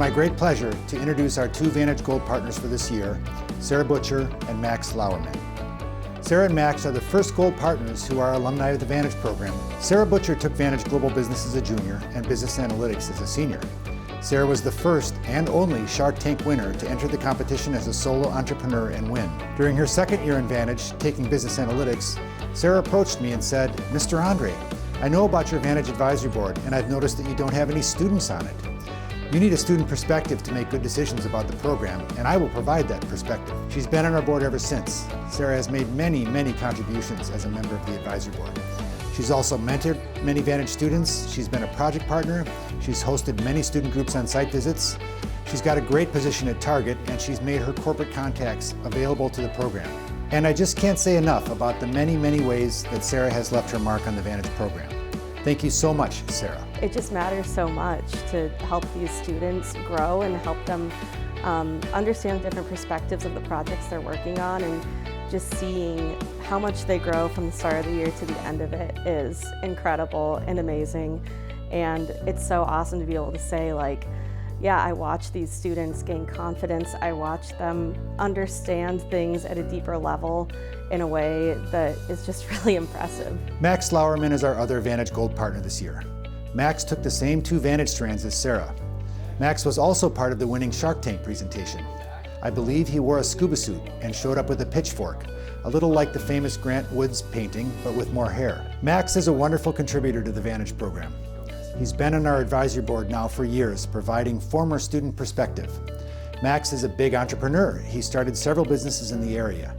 my great pleasure to introduce our two Vantage Gold Partners for this year, Sarah Butcher and Max Lauerman. Sarah and Max are the first Gold Partners who are alumni of the Vantage program. Sarah Butcher took Vantage Global Business as a junior and Business Analytics as a senior. Sarah was the first and only Shark Tank winner to enter the competition as a solo entrepreneur and win. During her second year in Vantage, taking Business Analytics, Sarah approached me and said, "Mr. Andre, I know about your Vantage Advisory Board and I've noticed that you don't have any students on it. You need a student perspective to make good decisions about the program, and I will provide that perspective." She's been on our board ever since. Sarah has made many contributions as a member of the advisory board. She's also mentored many Vantage students. She's been a project partner. She's hosted many student groups on site visits. She's got a great position at Target, and she's made her corporate contacts available to the program. And I just can't say enough about the many ways that Sarah has left her mark on the Vantage program. Thank you so much, Sarah. It just matters so much to help these students grow and help them understand different perspectives of the projects they're working on, and just seeing how much they grow from the start of the year to the end of it is incredible and amazing. And it's so awesome to be able to say, like, yeah, I watch these students gain confidence. I watch them understand things at a deeper level in a way that is just really impressive. Max Lauerman is our other Vantage Gold Partner this year. Max took the same two Vantage strands as Sarah. Max was also part of the winning Shark Tank presentation. I believe he wore a scuba suit and showed up with a pitchfork, a little like the famous Grant Woods painting, but with more hair. Max is a wonderful contributor to the Vantage program. He's been on our advisory board now for years, providing former student perspective. Max is a big entrepreneur. He started several businesses in the area.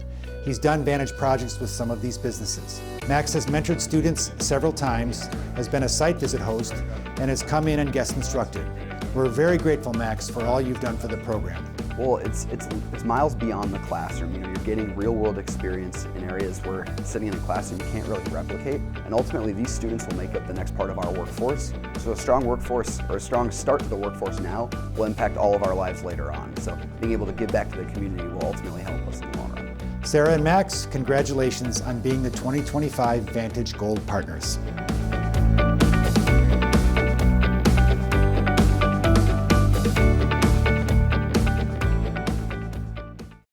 He's done Vantage projects with some of these businesses. Max has mentored students several times, has been a site visit host, and has come in and guest instructed. We're very grateful, Max, for all you've done for the program. Well, it's miles beyond the classroom. You know, you're getting real-world experience in areas where sitting in a classroom you can't really replicate. And ultimately, these students will make up the next part of our workforce. So a strong workforce, or a strong start to the workforce now, will impact all of our lives later on. So being able to give back to the community will ultimately help us in the long run. Sarah and Max, congratulations on being the 2025 Vantage Gold Partners.